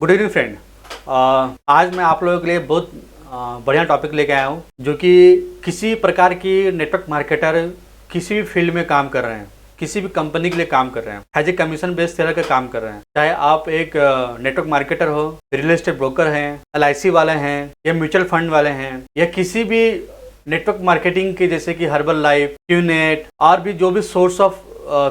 Good evening friend. आज मैं आप लोगों के लिए बहुत बढ़िया टॉपिक लेके आया हूँ, जो कि किसी प्रकार की नेटवर्क मार्केटर किसी भी फील्ड में काम कर रहे हैं, किसी भी कंपनी के लिए काम कर रहे हैं, as a commission based seller का काम कर रहे हैं। चाहे आप एक नेटवर्क मार्केटर हो, रियल एस्टेट ब्रोकर हैं, LIC वाले हैं, या म्यूचुअल फंड वाले हैं, या किसी भी नेटवर्क मार्केटिंग के जैसे कि हर्बल लाइफ, क्यूनेट और भी जो भी सोर्स ऑफ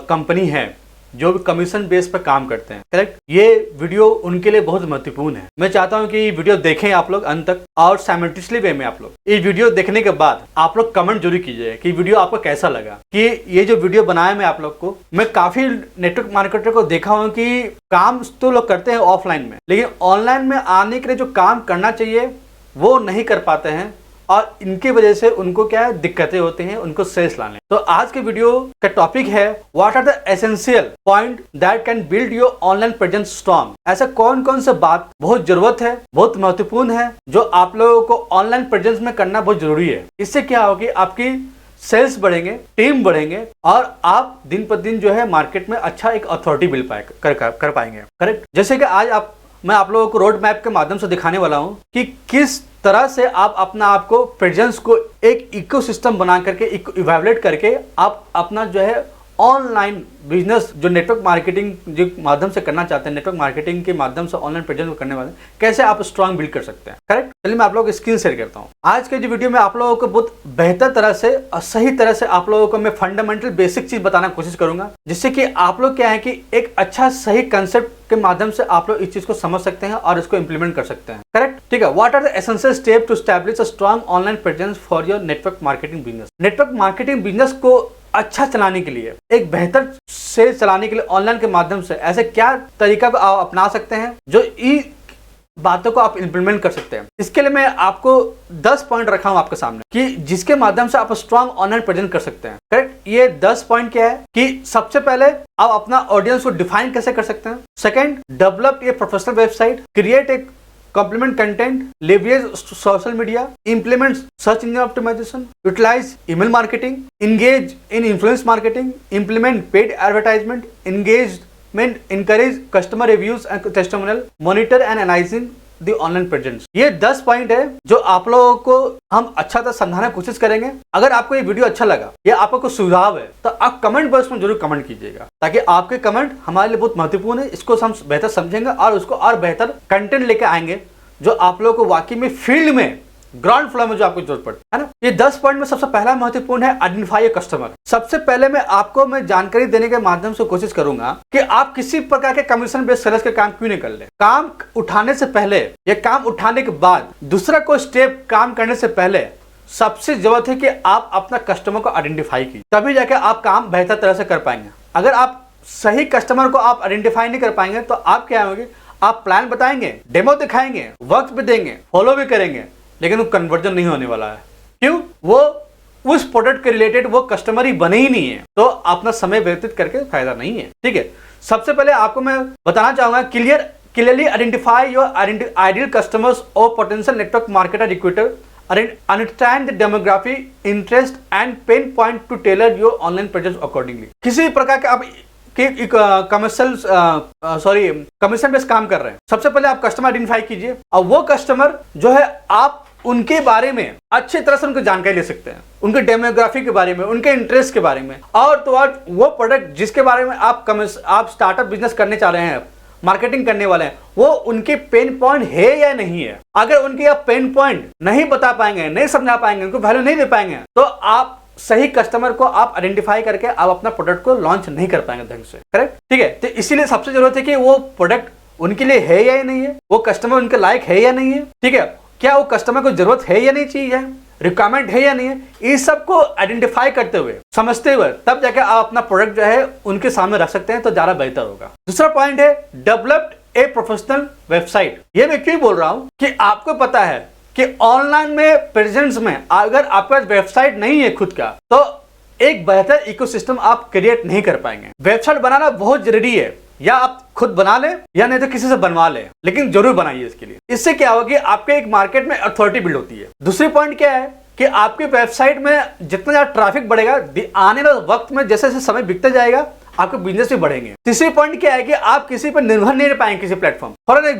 कंपनी है जो भी कमीशन बेस पर काम करते हैं, करेक्ट। ये वीडियो उनके लिए बहुत महत्वपूर्ण है। मैं चाहता हूं कि ये वीडियो देखें आप लोग अंत तक, और साइमल्टेनियसली वे में आप लोग ये वीडियो देखने के बाद आप लोग कमेंट जरूर कीजिए कि वीडियो आपको कैसा लगा। कि ये जो वीडियो बनाया मैं आप लोग को, मैं काफी नेटवर्क मार्केटर को देखा हूँ कि काम तो लोग करते हैं ऑफलाइन में, लेकिन ऑनलाइन में आने के लिए जो काम करना चाहिए वो नहीं कर पाते हैं, और इनकी वजह से उनको क्या है, दिक्कतें होती हैं उनको सेल्स लाने। तो आज के वीडियो का टॉपिक है what are the essential point that can build your online presence strong. ऐसा कौन कौन सा बात बहुत जरूरत है, बहुत महत्वपूर्ण है, जो आप लोगों को ऑनलाइन प्रेजेंस में करना बहुत जरूरी है। इससे क्या होगा कि आपकी सेल्स बढ़ेंगे, टीम बढ़ेंगे, और आप दिन पर दिन जो है मार्केट में अच्छा एक अथॉरिटी बिल्ड कर पाएंगे, करेक्ट। जैसे कि आज मैं आप लोगों को रोड मैप के माध्यम से दिखाने वाला हूं कि किस तरह से आप अपना आपको प्रेजेंस को एक इकोसिस्टम बना करके इवैल्यूएट करके आप अपना जो है ऑनलाइन बिजनेस जो नेटवर्क मार्केटिंग जो माध्यम से करना चाहते हैं, नेटवर्क मार्केटिंग के माध्यम से ऑनलाइन प्रेजेंस को करने वाले, कैसे आप स्ट्रांग बिल्ड कर सकते हैं, करेक्ट। चलिए मैं आप लोगों को स्क्रीन शेयर करता हूं। आज के जो वीडियो में आप लोगों को बहुत बेहतर तरह से और सही तरह से आप लोगों को मैं फंडामेंटल बेसिक चीज बताना कोशिश करूंगा, जिससे कि आप लोग क्या है कि एक अच्छा सही कंसेप्ट के माध्यम से आप लोग इस चीज को समझ सकते हैं और इसको इंप्लीमेंट कर सकते हैं, करेक्ट। ठीक है, what are the essential step to establish a strong online presence for your network marketing business. Network marketing business को अच्छा चलाने के लिए, एक बेहतर से चलाने के लिए ऑनलाइन के माध्यम से ऐसे क्या तरीका को आप अपना सकते हैं जो इन बातों को आप इंप्लीमेंट कर सकते हैं। इसके लिए मैं आपको 10 पॉइंट रखा हूं आपके सामने कि जिसके माध्यम से आप स्ट्रांग ऑनलाइन प्रेजेंट कर सकते हैं, करेक्ट। ये 10 पॉइंट क्या है कि सबसे पहले आप अपना ऑडियंस को डिफाइन कैसे कर सकते हैं। Second, develop a professional website, create a complement content, leverage social media, implement search engine optimization, utilize email marketing, engage in influence marketing, implement paid advertisement, encourage customer reviews and testimonial, monitor and analyzing the online presence। ये 10 point है जो आप लोगों को हम अच्छा तरह समझाने की कोशिश करेंगे। अगर आपको ये वीडियो अच्छा लगा या आपको कोई सुझाव है तो आप कमेंट बॉक्स में जरूर कमेंट कीजिएगा, ताकि आपके कमेंट हमारे लिए बहुत महत्वपूर्ण है। इसको हम बेहतर समझेंगे और उसको और बेहतर कंटेंट लेके आएंगे जो आप लोगों को वाकई में फील्ड में ग्राउंड फ्लोर में जो आपको जरूरत पड़ती है ना। ये 10 पॉइंट में सबसे पहला महत्वपूर्ण है आइडेंटिफाई कस्टमर। सबसे पहले मैं आपको जानकारी देने के माध्यम से कोशिश करूंगा कि आप किसी प्रकार के कमीशन बेस्ड सेल्स के काम क्यों नहीं कर ले। काम उठाने से पहले या काम उठाने के बाद दूसरा कोई स्टेप काम करने से पहले सबसे जरूरत है कि आप अपना कस्टमर को आइडेंटिफाई कीजिए, तभी जाके आप काम बेहतर तरह से कर पाएंगे। अगर आप सही कस्टमर को आप आइडेंटिफाई नहीं कर पाएंगे तो आप क्या होंगे, आप प्लान बताएंगे, डेमो दिखाएंगे, वक्त भी देंगे, फॉलो भी करेंगे, लेकिन वो कन्वर्जन नहीं होने वाला है। क्यों? वो उस प्रोडक्ट के रिलेटेड वो कस्टमर ही बने ही नहीं है, तो अपना समय व्यतीत करके फायदा नहीं है। ठीक है, सबसे पहले आपको मैं बताना चाहूंगा clearly identify your ideal customers और potential network marketer recruiter, understand the demography, interest and pain point to tailor your online presence accordingly. किसी भी प्रकार के आप कमीशन बेस्ड काम कर रहे हैं, सबसे पहले आप कस्टमर आइडेंटिफाई कीजिए, और वो कस्टमर जो है आप उनके बारे में अच्छी तरह से उनको जानकारी ले सकते हैं, उनके डेमोग्राफी के बारे में, उनके इंटरेस्ट के बारे में, और तो और वो प्रोडक्ट जिसके बारे में आप स्टार्टअप बिजनेस करने चाह रहे हैं, मार्केटिंग करने वाले हैं, वो उनके पेन पॉइंट है या नहीं है। अगर उनके आप पेन पॉइंट नहीं बता पाएंगे, नहीं समझा पाएंगे, उनको वैल्यू नहीं दे पाएंगे, तो आप सही कस्टमर को आप आइडेंटिफाई करके आप अपना प्रोडक्ट को लॉन्च नहीं कर पाएंगे ढंग से, करेक्ट। ठीक है, तो इसीलिए सबसे जरूरत है कि वो प्रोडक्ट उनके लिए है या नहीं है, वो कस्टमर उनके लायक है या नहीं है। ठीक है, क्या वो कस्टमर को जरूरत है या नहीं चाहिए, रिक्वायरमेंट है या नहीं है, इस सब को आइडेंटिफाई करते हुए, समझते हुए, तब जाकर आप अपना प्रोडक्ट जो है उनके सामने रख सकते हैं, तो ज्यादा बेहतर होगा। दूसरा पॉइंट है डेवलप्ड ए प्रोफेशनल वेबसाइट। ये मैं क्यों बोल रहा हूं कि आपको पता है कि ऑनलाइन में प्रेजेंस में अगर आपके पास वेबसाइट नहीं है खुद का, तो एक बेहतर इकोसिस्टम आप क्रिएट नहीं कर पाएंगे। वेबसाइट बनाना बहुत जरूरी है, या आप खुद बना ले या नहीं तो किसी से बनवा ले, लेकिन जरूर बनाइए इसके लिए। इससे क्या होगा कि आपके एक मार्केट में अथॉरिटी बिल्ड होती है। दूसरी पॉइंट क्या है कि आपकी वेबसाइट में जितना ज्यादा ट्रैफिक बढ़ेगा, आने वाले वक्त में जैसे जैसे समय बीतते जाएगा आपके बिजनेस भी बढ़ेंगे। तीसरी पॉइंट क्या है कि आप किसी पर निर्भर नहीं रह पाएंगे किसी प्लेटफॉर्म। फॉर एन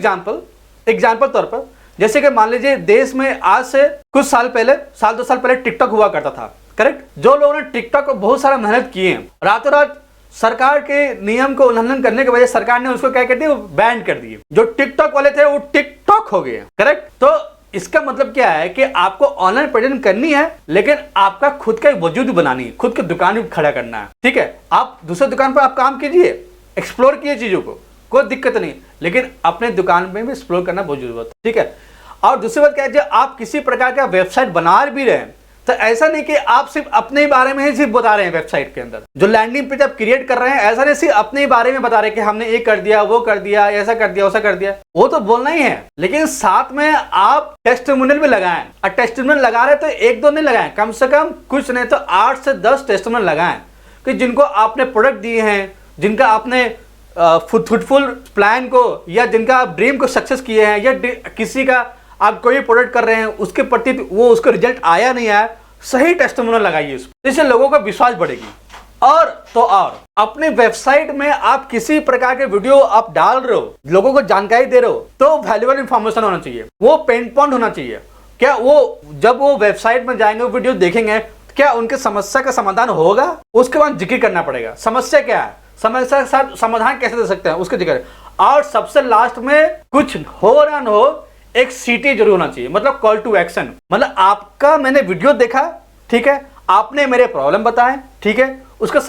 एग्जाम्पल तौर पर जैसे कि मान लीजिए देश में आज से कुछ साल पहले, साल 2 साल पहले टिकटॉक हुआ करता था, करेक्ट। जो लोगों ने टिकटॉक को बहुत सारा मेहनत किए हैं, रातों रात सरकार के नियम को उल्लंघन करने की वजह से सरकार ने उसको क्या कर दिया, बैन कर दिए। जो टिकटॉक वाले थे वो टिकटॉक हो गए, करेक्ट। तो इसका मतलब क्या है कि आपको ऑनलाइन प्रेजेंस करनी है, लेकिन आपका खुद का वजूद बनानी है, खुद की दुकान भी खड़ा करना है, ठीक है। आप दूसरे दुकान पर आप काम कीजिए, एक्सप्लोर कीजिए चीजों को, कोई दिक्कत नहीं, लेकिन अपने दुकान में भी एक्सप्लोर करना बहुत जरूरत है, ठीक है। और दूसरी बात क्या है, जब आप किसी प्रकार का वेबसाइट बना भी रहे हैं तो ऐसा नहीं कि आप सिर्फ अपने ही बारे में ही सिर्फ बता रहे हैं। वेबसाइट के अंदर जो लैंडिंग पेज आप क्रिएट कर रहे हैं, ऐसा नहीं सिर्फ अपने ही बारे में बता रहे हैं कि हमने ये कर दिया, वो कर दिया, ऐसा कर दिया, वैसा कर दिया, वो तो बोलना ही है, लेकिन साथ में आप टेस्टिमोनियल भी लगाएं। और टेस्टिमोनियल लगा रहे तो 1-2 नहीं लगाएं, कम से कम कुछ नहीं तो 8 से 10 टेस्टिमोनियल लगाएं कि जिनको आपने प्रोडक्ट दिए हैं, जिनका आपने फ्रूटफुल प्लान को या जिनका ड्रीम को सक्सेस किए हैं, या किसी का आप कोई प्रोडक्ट कर रहे हैं उसके प्रति वो उसका रिजल्ट आया नहीं आया, सही टेस्टिमोनियल लगाइए उसको, जिससे लोगों का विश्वास बढ़ेगी। और तो और अपने वेबसाइट में आप किसी प्रकार के वीडियो आप डाल रहे हो, लोगों को जानकारी दे रहे हो, तो वैल्यूएबल इंफॉर्मेशन होना चाहिए, वो पेन पॉइंट होना चाहिए। क्या वो जब वो वेबसाइट में जाएंगे, वो वीडियो देखेंगे, क्या उनके समस्या का समाधान होगा? उसके बाद जिक्र करना पड़ेगा समस्या क्या है, समस्या का समाधान कैसे दे सकते हैं, उसके जिक्र। और सबसे लास्ट में कुछ हो ना हो, एक सीटी जरूर होना चाहिए, मतलब कॉल टू एक्शन। मतलब आपका मैंने वीडियो देखा, ठीक है, आपने मेरे प्रॉब्लम बताए, ठीक है, उसका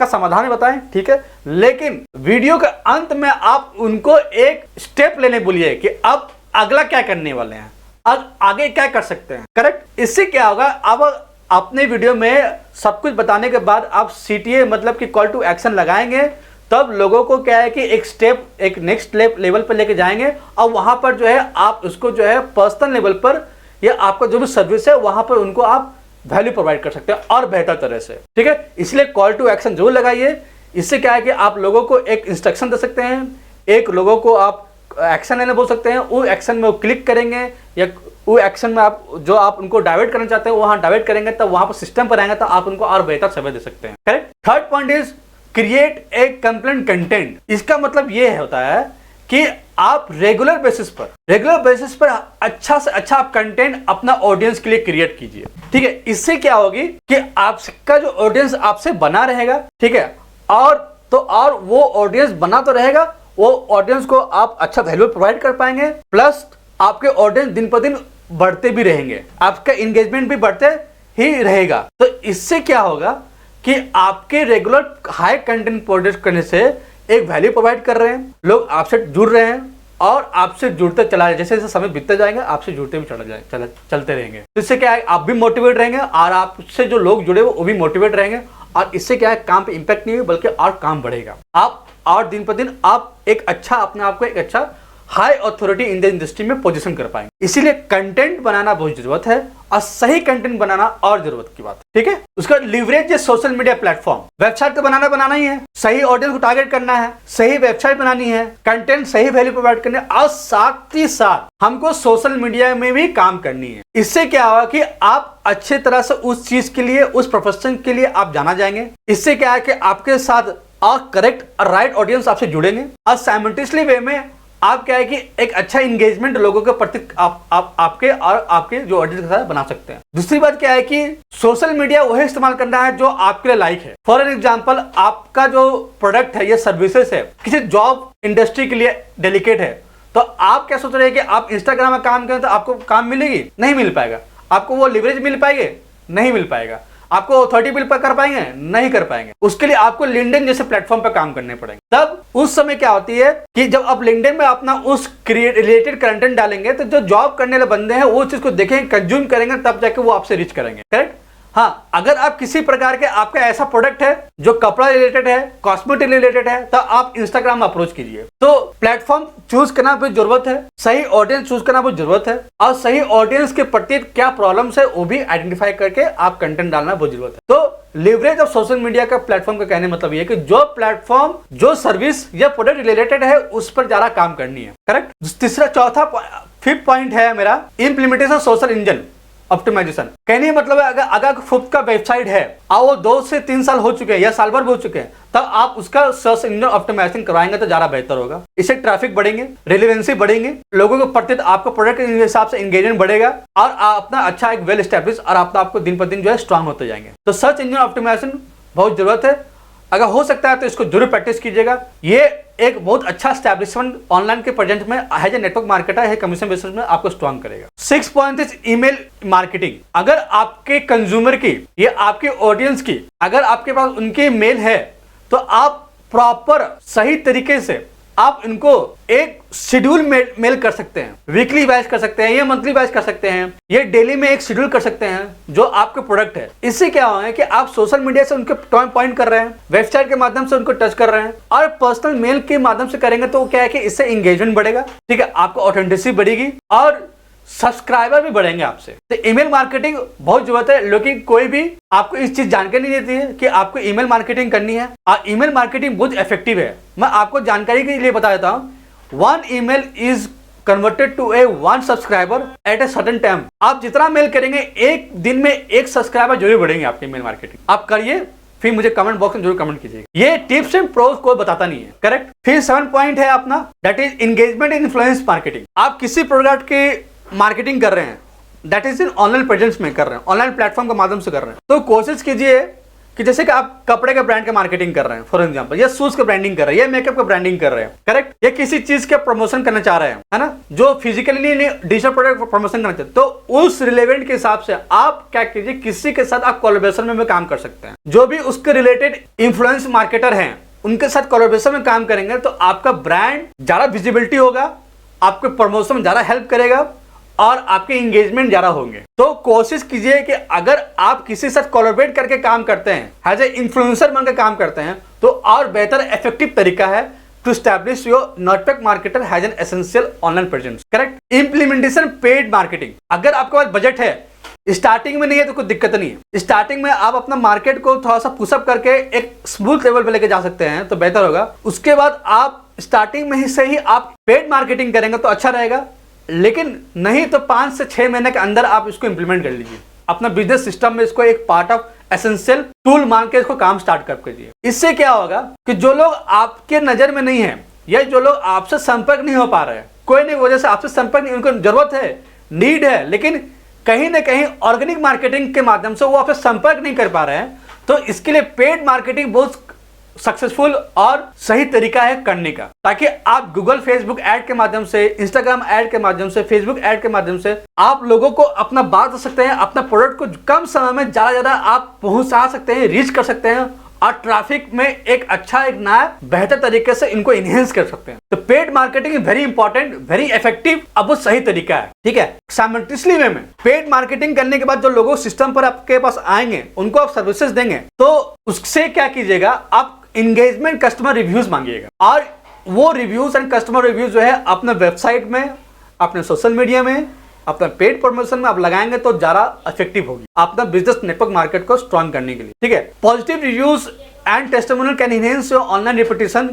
समाधान बताएं, ठीक है, लेकिन वीडियो के अंत में आप उनको एक स्टेप लेने बोलिए कि अब अगला क्या करने वाले हैं, अब आगे क्या कर सकते हैं, करेक्ट। इससे क्या होगा, अब अपने वीडियो में सब कुछ बताने के बाद आप सीटीए मतलब कि कॉल टू एक्शन लगाएंगे, तब लोगों को क्या है कि एक स्टेप, एक नेक्स्ट लेवल पर लेके जाएंगे, और वहां पर जो है आप उसको जो है पर्सनल लेवल पर या आपका जो भी सर्विस है वहां पर उनको आप वैल्यू प्रोवाइड कर सकते हैं और बेहतर तरह से, ठीक है। इसलिए कॉल टू एक्शन जरूर लगाइए। इससे क्या है कि आप लोगों को एक इंस्ट्रक्शन दे सकते हैं, एक लोगों को आप एक्शन लेने बोल सकते हैं, वो एक्शन में वो क्लिक करेंगे, या वो एक्शन में आप जो आप उनको डाइवर्ट करना चाहते हैं वहां डाइवर्ट करेंगे, तब वहां पर सिस्टम पर आएंगे तो आप उनको और बेहतर सर्विस दे सकते हैं, correct. Third point is create a complaint content. इसका मतलब यह होता है कि आप रेगुलर बेसिस पर अच्छा से अच्छा आप कंटेंट अपना ऑडियंस के लिए क्रिएट कीजिए, ठीक है। इससे क्या होगी कि आपका जो ऑडियंस आपसे बना रहेगा, ठीक है, और वो ऑडियंस बना तो रहेगा, वो ऑडियंस को आप अच्छा वैल्यू प्रोवाइड कर पाएंगे, प्लस आपके ऑडियंस दिन पर दिन बढ़ते भी रहेंगे, आपका इंगेजमेंट भी बढ़ते ही रहेगा। तो इससे क्या होगा कि आपके रेगुलर हाई कंटेंट प्रोड्यूस करने से एक वैल्यू प्रोवाइड कर रहे हैं, लोग आपसे जुड़ रहे हैं और आपसे जुड़ते चला जाए, जैसे जैसे समय बीतते जाएंगे आपसे जुड़ते भी चलते रहेंगे। तो इससे क्या है, आप भी मोटिवेट रहेंगे और आपसे जो लोग जुड़े वो भी मोटिवेट रहेंगे, और इससे क्या है, काम पे इंपैक्ट नहीं है बल्कि और काम बढ़ेगा। आप और दिन पर दिन आप एक अच्छा अपने आप को एक अच्छा high authority in the industry में पोजीशन कर पाएंगे। इसीलिए कंटेंट बनाना बहुत जरूरत है, और सही कंटेंट बनाना और जरूरत की बात है, ठीक है। उसका लिवरेज है सोशल मीडिया प्लेटफॉर्म। वेबसाइट तो बनाना ही है, सही ऑडियंस को टारगेट करना है, सही वेबसाइट बनानी है, कंटेंट सही वैल्यू प्रोवाइड करनी है, और साथ ही साथ हमको सोशल मीडिया में भी काम करनी है। इससे क्या होगा कि आप अच्छे तरह से उस चीज के लिए, उस प्रोफेशन के लिए आप जाना जाएंगे। इससे क्या है कि आपके साथ और करेक्ट और राइट ऑडियंस आपसे जुड़ेंगे, और साइमल्टेनियसली वे में आप क्या है कि एक अच्छा इंगेजमेंट लोगों के प्रति आपके जो ऑडियंस के साथ बना सकते हैं। दूसरी बात क्या है कि सोशल मीडिया वही इस्तेमाल करना है जो आपके लिए लाइक है। फॉर एन एग्जांपल, आपका जो प्रोडक्ट है या सर्विसेज है किसी जॉब इंडस्ट्री के लिए डेलिकेट है, तो आप क्या सोच रहे हैं कि आप इंस्टाग्राम में काम करें तो आपको काम मिलेगी? नहीं मिल पाएगा। आपको वो लिवरेज मिल पाएंगे? नहीं मिल पाएगा। आपको अथॉरिटी बिल पर कर पाएंगे? नहीं कर पाएंगे। उसके लिए आपको लिंक्डइन जैसे प्लेटफॉर्म पर काम करने पड़ेंगे। तब उस समय क्या होती है कि जब आप लिंक्डइन में अपना उस रिलेटेड कंटेंट डालेंगे तो जो जॉब करने वाले बंदे हैं वो चीज को देखेंगे, कंज्यूम करेंगे, तब जाके वो आपसे रीच करेंगे, करेक्ट। हाँ, अगर आप किसी प्रकार के आपका ऐसा प्रोडक्ट है जो कपड़ा रिलेटेड है, कॉस्मेटिक रिलेटेड है, तो आप इंस्टाग्राम में अप्रोच कीजिए। तो प्लेटफॉर्म चूज करना भी जरूरत है, सही ऑडियंस चूज करना भी जरूरत है, और सही ऑडियंस के प्रति क्या प्रॉब्लम्स है वो भी आइडेंटिफाई करके आप कंटेंट डालना बहुत जरूरत है। तो लिवरेज ऑफ सोशल मीडिया का प्लेटफॉर्म का कहने मतलब ये कि जो प्लेटफॉर्म जो सर्विस या प्रोडक्ट रिलेटेड है उस पर ज्यादा काम करनी है, करेक्ट। तीसरा, चौथा, फिफ्थ पॉइंट है मेरा, इंप्लीमेंटेशन सोशल इंजन। ऑप्टिमाइजेशन। कहने का मतलब है अगर खुद का वेबसाइट है और वो 2 से 3 साल हो चुके हैं या साल भर हो चुके हैं, तब आप उसका सर्च इंजन ऑप्टिमाइजेशन करवाएंगे तो ज्यादा बेहतर होगा। इससे ट्रैफिक बढ़ेंगे, रेलेवेंसी बढ़ेंगे, लोगों को प्रति आपका प्रोडक्ट के हिसाब से एंगेजमेंट बढ़ेगा और अपना अच्छा एक वेल एस्टेब्लिश और आपको दिन पर दिन जो है स्ट्रांग होते जाएंगे। तो सर्च इंजन ऑप्टिमाइजेशन बहुत जरूरत है। अगर हो सकता है तो इसको जरूर प्रैक्टिस कीजिएगा। ये एक बहुत अच्छा स्टैब्लिशमेंट ऑनलाइन के प्रेजेंट में एज ए नेटवर्क मार्केटर है, कमीशन बेसिस में आपको स्ट्रांग करेगा। 6 पॉइंट इज ईमेल मार्केटिंग। अगर आपके कंज्यूमर की या आपके ऑडियंस की अगर आपके पास उनके मेल है तो आप प्रॉपर सही तरीके से आप इनको एक शेड्यूल मेल कर सकते हैं, वीकली बैच कर सकते हैं या मंथली बैच कर सकते हैं, ये डेली में एक शेड्यूल कर सकते हैं जो आपके प्रोडक्ट है। इससे क्या है कि आप सोशल मीडिया से उनके पॉइंट कर रहे हैं, वेबसाइट के माध्यम से उनको टच कर रहे हैं और पर्सनल मेल के माध्यम से करेंगे तो क्या है कि इससे एंगेजमेंट बढ़ेगा, ठीक है, आपको ऑथेंटिसिटी बढ़ेगी और सब्सक्राइबर भी बढ़ेंगे आपसे। तो ईमेल मार्केटिंग बहुत जरूरत है, लेकिन कोई भी आपको इस चीज जानकारी नहीं देती है कि आपको ईमेल मार्केटिंग करनी है। और ईमेल मार्केटिंग बहुत इफेक्टिव है। मैं आपको जानकारी के लिए बता देता हूं, 1 email is converted to a 1 subscriber at a certain time. आप जितना मेल करेंगे एक दिन में 1 सब्सक्राइबर जरूर बढ़ेंगे आपके ईमेल मार्केटिंग। आप करिए, फिर मुझे कमेंट बॉक्स में जरूर कमेंट कीजिएगा। ये टिप्स एंड प्रोज कोई बताता नहीं है, करेक्ट। फिर 7 पॉइंट है अपना, that is engagement in influence marketing. आप किसी प्रोडक्ट की मार्केटिंग कर रहे हैं, that is in online presence में कर रहे हैं, ऑनलाइन प्लेटफॉर्म के माध्यम से कर रहे हैं, तो कोशिश कीजिए कि जैसे कि आप कपड़े के ब्रांड के मार्केटिंग कर रहे हैं फॉर एग्जांपल, या शूज का ब्रांडिंग कर रहे हैं या मेकअप का ब्रांडिंग कर रहे हैं, करेक्ट, या किसी चीज के प्रमोशन करना चाह रहे हैं, है ना, जो फिजिकली नहीं डिजिटल प्रोडक्ट प्रमोशन करना चाहते हैं, तो उस रिलेवेंट के हिसाब से आप क्या कीजिए, किसी के साथ आप कोलैबोरेशन में काम कर सकते हैं। जो भी उसके रिलेटेड इन्फ्लुएंस मार्केटर हैं उनके साथ कोलैबोरेशन में काम करेंगे तो आपका ब्रांड ज्यादा विजिबिलिटी होगा, आपके प्रमोशन में ज्यादा हेल्प करेगा और आपके एंगेजमेंट ज्यादा होंगे। तो कोशिश कीजिए कि अगर आप किसी से कोलैबोरेट करके काम करते हैं, एज ए इन्फ्लुएंसर बनकर काम करते हैं, तो और बेहतर इफेक्टिव तरीका है to establish your network marketer has an essential online presence, correct. Implementation paid marketing. अगर आपके पास बजट है, स्टार्टिंग में नहीं है तो कोई दिक्कत नहीं है, स्टार्टिंग में आप अपना मार्केट को थोड़ा सा पुशअप करके एक स्मूथ लेवल पे लेके जा सकते हैं तो बेहतर होगा। उसके बाद आप स्टार्टिंग में ही से ही आप पेड मार्केटिंग करेंगे तो अच्छा रहेगा, लेकिन नहीं तो 5 से 6 महीने के अंदर आप इसको इंप्लीमेंट कर लीजिए अपना बिजनेस सिस्टम में, इसको एक पार्ट ऑफ एसेंशियल टूल मान के इसको काम स्टार्ट कर कीजिए। इससे क्या होगा कि जो लोग आपके नजर में नहीं है या जो लोग आपसे संपर्क नहीं हो पा रहे हैं, कोई नहीं वजह से आपसे संपर्क नहीं, उनको जरूरत है, नीड है, लेकिन कहीं ना कहीं ऑर्गेनिक मार्केटिंग के माध्यम से वो आपसे संपर्क नहीं कर पा रहे हैं, तो इसके लिए पेड मार्केटिंग बहुत सक्सेसफुल और सही तरीका है करने का, ताकि आप गूगल फेसबुक ऐड के माध्यम से, इंस्टाग्राम ऐड के माध्यम से, फेसबुक ऐड के माध्यम से आप लोगों को अपना बात कर सकते हैं, अपना प्रोडक्ट को कम समय में ज्यादा आप पहुंचा सकते हैं, रीच कर सकते हैं और ट्रैफिक में एक अच्छा, एक नया बेहतर तरीके से इनको इनहेंस कर सकते हैं। तो paid marketing is very important, very effective, अब वो सही तरीका है, ठीक है। साइमल्टेनियसली वे में पेड मार्केटिंग करने के बाद जो लोगों सिस्टम पर आपके पास आएंगे, उनको आप सर्विसेज देंगे, तो उससे क्या कीजिएगा, आप इंगेजमेंट कस्टमर रिव्यूज मांगिएगा और वो रिव्यूज एंड कस्टमर रिव्यूज जो है अपने वेबसाइट में, अपने सोशल मीडिया में, अपना पेड प्रमोशन में आप लगाएंगे तो ज्यादा इफेक्टिव होगी अपना बिजनेस नेटवर्क मार्केट को स्ट्रॉन्ग करने के लिए, ठीक है। Positive reviews and testimonial can enhance your online reputation,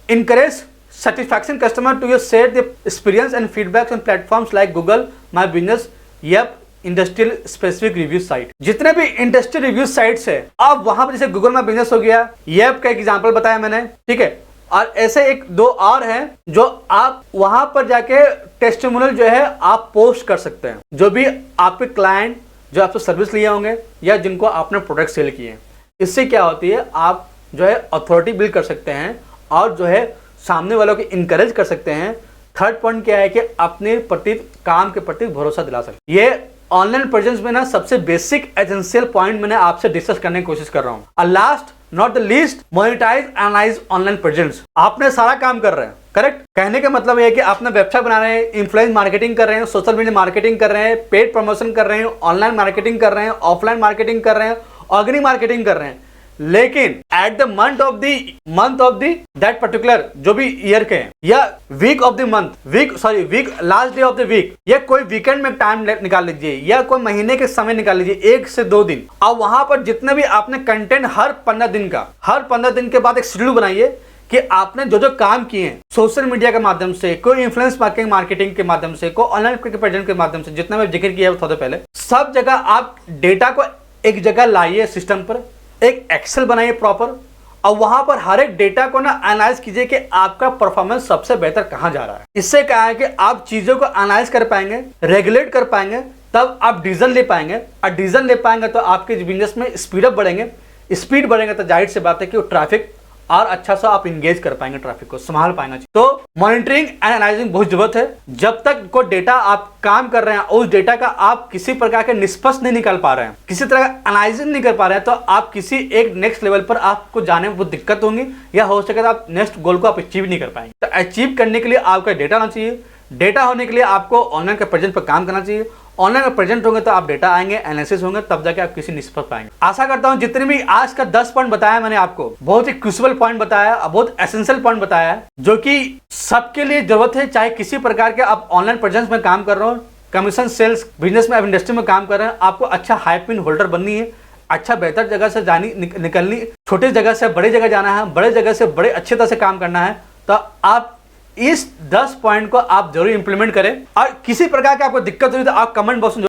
encourage satisfaction customer to share the experience and feedbacks on platforms like Google My Business, Yelp, industrial specific review site. जितने भी industrial review sites है आप वहां पर, जैसे Google my business हो गया, Yelp का एक एग्जांपल बताया मैंने, ठीक है, और ऐसे 1-2 और हैं जो आप वहां पर जाके टेस्टिमोनियल जो है आप पोस्ट कर सकते हैं, जो भी आपके क्लाइंट जो आपसे सर्विस लिए होंगे या जिनको आपने प्रोडक्ट सेल किए हैं। इससे क्या होती है, आप जो है अथॉरिटी बिल्ड कर सकते हैं और जो है सामने वालों को इंकरेज कर सकते हैं। थर्ड पॉइंट क्या है कि अपने प्रति काम के प्रति भरोसा दिला सकते। ये ऑनलाइन प्रेजेंस में ना सबसे बेसिक एसेंशियल पॉइंट मैंने आपसे डिस्कस करने की कोशिश कर रहा हूं। Last not the least, monetize analyze online presence. आपने सारा काम कर रहे हैं, करेक्ट। कहने का मतलब यह है कि आपने वेबसाइट बना रहे हैं, इन्फ्लुएंस मार्केटिंग कर रहे हैं, सोशल मीडिया मार्केटिंग कर रहे हैं, पेड प्रमोशन कर रहे हैं, ऑनलाइन मार्केटिंग कर रहे हैं, ऑफलाइन मार्केटिंग कर रहे हैं, ऑर्गेनिक मार्केटिंग कर रहे हैं, लेकिन at the month of the that particular जो भी ईयर के हैं या week of the month, week last day of the week, या कोई वीकेंड में टाइम निकाल लीजिए या कोई महीने के समय निकाल लीजिए 1 से 2 दिन, और वहां पर जितने भी आपने कंटेंट हर 15 दिन के बाद एक शेड्यूल बनाइए कि आपने जो जो काम किए हैं सोशल मीडिया के माध्यम से, कोई इन्फ्लुएंस मार्केटिंग के माध्यम से, कोई ऑनलाइन प्रेजेंट के माध्यम से, जितना मैं जिक्र किया थोड़ा पहले, सब जगह आप डेटा को एक जगह लाइए, सिस्टम पर एक एक्सेल बनाइए प्रॉपर, और वहां पर हर एक डेटा को ना एनालाइज कीजिए कि आपका परफॉर्मेंस सबसे बेहतर कहां जा रहा है। इससे क्या है कि आप चीजों को एनालाइज कर पाएंगे, रेगुलेट कर पाएंगे, तब आप डिसीजन ले पाएंगे, और डिसीजन ले पाएंगे तो आपके बिजनेस में स्पीड अप बढ़ेंगे, स्पीड बढ़ेंगे तो जाहिर सी बात है कि वो ट्रैफिक और अच्छा सा आप इंगेज कर पाएंगे, ट्रैफिक को संभाल पाएंगे। तो मॉनिटरिंग एंड एनालाइजिंग बहुत जरूरत है। जब तक को डेटा आप काम कर रहे हैं, उस डेटा का आप किसी प्रकार के निष्पक्ष नहीं निकाल पा रहे हैं, किसी तरह का एनालाइजिंग नहीं कर पा रहे हैं, तो आप किसी एक नेक्स्ट लेवल पर आपको जाने में बहुत दिक्कत होंगी, या हो सके तो आप नेक्स्ट गोल को आप अचीव नहीं कर पाएंगे। तो अचीव करने के लिए आपका डेटा होना चाहिए। डेटा होने के लिए आपको ऑनलाइन के प्रेजेंट पर काम करना चाहिए। ऑनलाइन में प्रेजेंट होंगे तो आप डेटा आएंगे, एनालिसिस होंगे, तब जाके आप किसी निष्पक्ष पाएंगे। आशा करता हूं जितने भी आज का 10 पॉइंट बताया मैंने आपको, बहुत ही क्रूशियल पॉइंट बताया, बहुत एसेंशियल पॉइंट बताया है, जो कि सबके लिए जरूरत है। चाहे किसी प्रकार के आप ऑनलाइन प्रेजेंस में काम कर रहे हो, कमीशन सेल्स बिजनेस में, इंडस्ट्री में काम कर रहे हैं, आपको अच्छा हाई पिन होल्डर बननी है, अच्छा बेहतर जगह से निकलनी, छोटी जगह से बड़ी जगह जाना है, बड़े जगह से बड़े अच्छे तरह से काम करना है, तो आप इस 10 पॉइंट को आप जरूर इंप्लीमेंट करें। और किसी प्रकार की आपको दिक्कत हुई तो आप कमेंट बॉक्स में